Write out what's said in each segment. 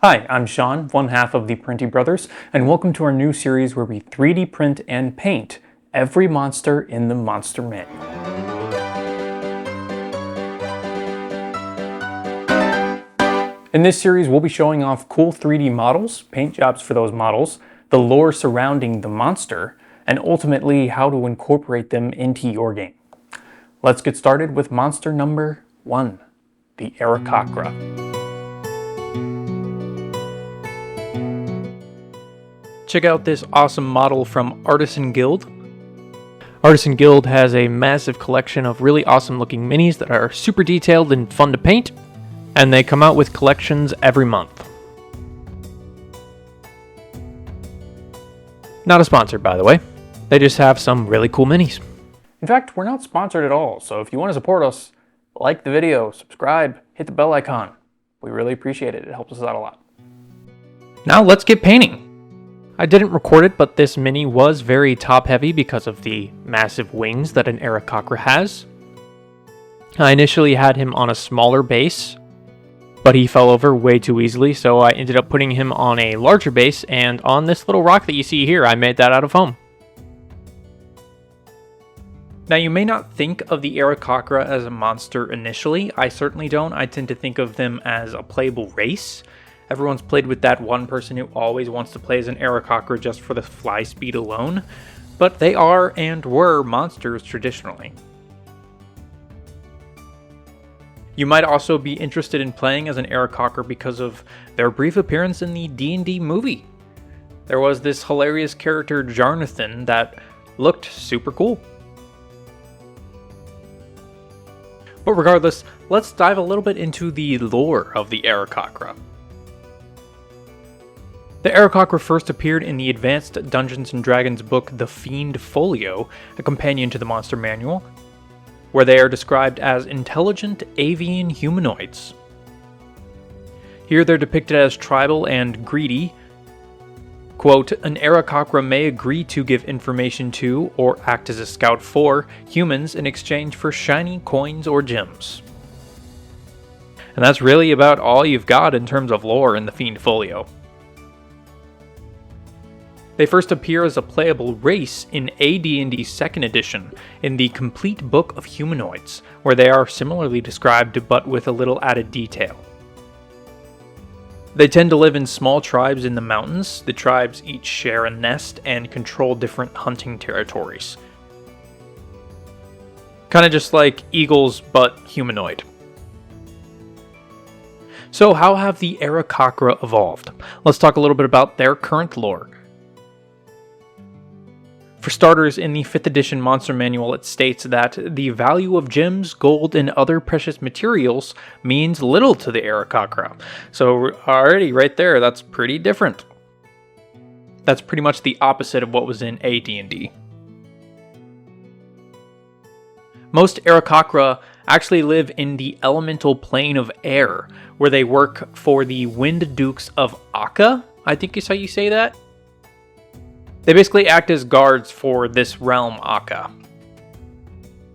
Hi, I'm Sean, one half of the Printy Brothers, and welcome to our new series where we 3D print and paint every monster in the Monster Manual. In this series, we'll be showing off cool 3D models, paint jobs for those models, the lore surrounding the monster, and ultimately how to incorporate them into your game. Let's get started with monster number 1, the Aarakocra. Check out this awesome model from Artisan Guild. Artisan Guild has a massive collection of really awesome looking minis that are super detailed and fun to paint, and they come out with collections every month. Not a sponsor, by the way. They just have some really cool minis. In fact, we're not sponsored at all, so if you want to support us, like the video, subscribe, hit the bell icon. We really appreciate it. It helps us out a lot. Now let's get painting. I didn't record it, but this mini was very top heavy because of the massive wings that an Aarakocra has. I initially had him on a smaller base, but he fell over way too easily, so I ended up putting him on a larger base, and on this little rock that you see here, I made that out of foam. Now, you may not think of the Aarakocra as a monster initially. I certainly don't. I tend to think of them as a playable race. Everyone's played with that one person who always wants to play as an Aarakocra just for the fly speed alone, but they are and were monsters traditionally. You might also be interested in playing as an Aarakocra because of their brief appearance in the D&D movie. There was this hilarious character Jarnathan that looked super cool. But regardless, let's dive a little bit into the lore of the Aarakocra. The Aarakocra first appeared in the Advanced Dungeons & Dragons book The Fiend Folio, a companion to the Monster Manual, where they are described as intelligent avian humanoids. Here they're depicted as tribal and greedy. Quote, an Aarakocra may agree to give information to, or act as a scout for, humans in exchange for shiny coins or gems. And that's really about all you've got in terms of lore in the Fiend Folio. They first appear as a playable race in AD&D 2nd edition in the Complete Book of Humanoids, where they are similarly described but with a little added detail. They tend to live in small tribes in the mountains. The tribes each share a nest and control different hunting territories. Kind of just like eagles, but humanoid. So how have the Aarakocra evolved? Let's talk a little bit about their current lore. For starters, in the 5th edition Monster Manual, it states that the value of gems, gold, and other precious materials means little to the Aarakocra. So already right there, that's pretty different. That's pretty much the opposite of what was in AD&D. Most Aarakocra actually live in the elemental plane of air, where they work for the Wind Dukes of 𝐂𝐿, I think is how you say that. They basically act as guards for this realm, 𝐂𝐿.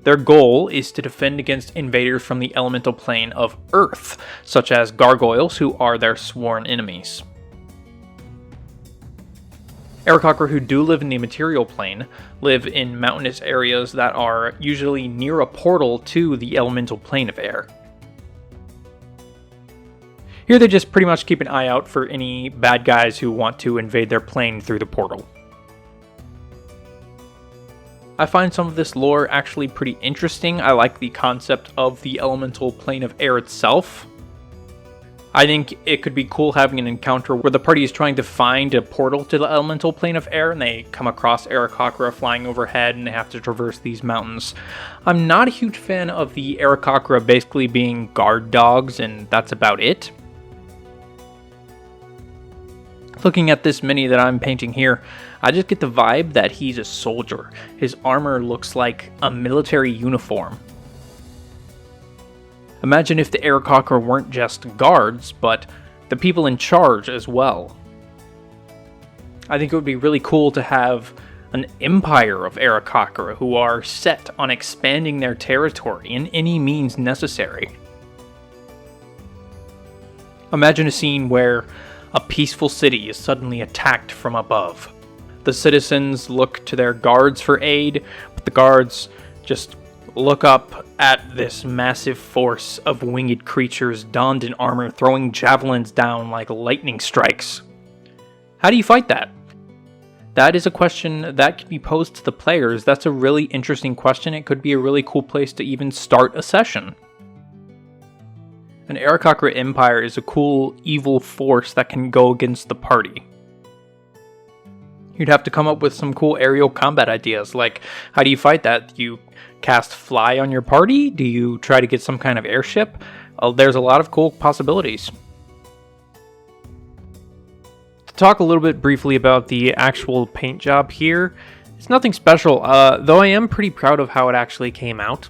Their goal is to defend against invaders from the elemental plane of Earth, such as gargoyles, who are their sworn enemies. Aarakocra who do live in the material plane live in mountainous areas that are usually near a portal to the elemental plane of air. Here they just pretty much keep an eye out for any bad guys who want to invade their plane through the portal. I find some of this lore actually pretty interesting. I like the concept of the elemental plane of air itself. I think it could be cool having an encounter where the party is trying to find a portal to the elemental plane of air and they come across Aarakocra flying overhead and they have to traverse these mountains. I'm not a huge fan of the Aarakocra basically being guard dogs and that's about it. Looking at this mini that I'm painting here, I just get the vibe that he's a soldier. His armor looks like a military uniform. Imagine if the Aarakocra weren't just guards, but the people in charge as well. I think it would be really cool to have an empire of Aarakocra who are set on expanding their territory in any means necessary. Imagine a scene where A peaceful city is suddenly attacked from above. The citizens look to their guards for aid, but the guards just look up at this massive force of winged creatures donned in armor throwing javelins down like lightning strikes. How do you fight that? That is a question that can be posed to the players. That's a really interesting question. It could be a really cool place to even start a session. An Aarakocra Empire is a cool, evil force that can go against the party. You'd have to come up with some cool aerial combat ideas, like how do you fight that? Do you cast fly on your party? Do you try to get some kind of airship? There's a lot of cool possibilities. To talk a little bit briefly about the actual paint job here, it's nothing special, though I am pretty proud of how it actually came out.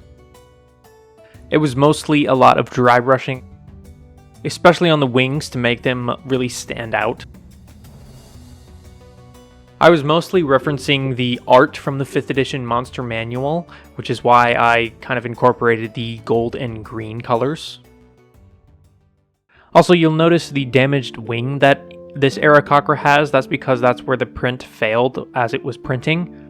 It was mostly a lot of dry brushing, especially on the wings to make them really stand out. I was mostly referencing the art from the 5th edition Monster Manual, which is why I kind of incorporated the gold and green colors. Also, you'll notice the damaged wing that this Aarakocra has. That's because that's where the print failed as it was printing.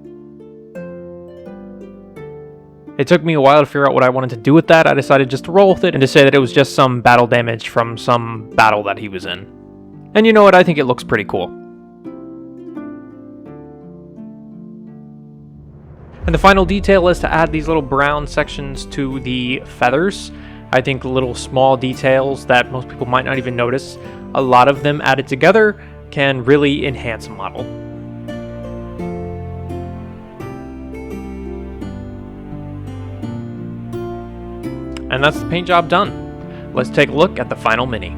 It took me a while to figure out what I wanted to do with that. I decided just to roll with it and to say that it was just some battle damage from some battle that he was in. And you know what? I think it looks pretty cool. And the final detail is to add these little brown sections to the feathers. I think little small details that most people might not even notice, a lot of them added together can really enhance a model. And that's the paint job done. Let's take a look at the final mini.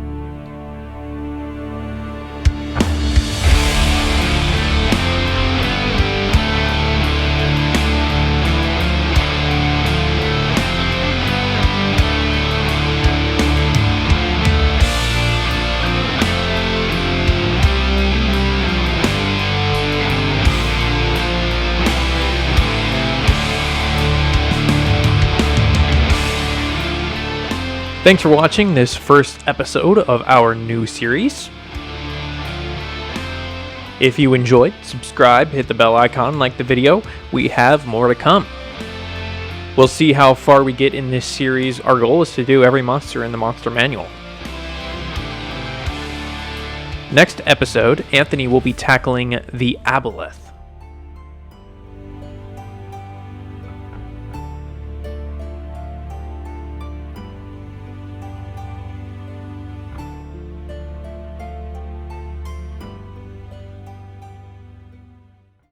Thanks for watching this first episode of our new series. If you enjoyed, subscribe, hit the bell icon, like the video. We have more to come. We'll see how far we get in this series. Our goal is to do every monster in the Monster Manual. Next episode, Anthony will be tackling the Aboleth.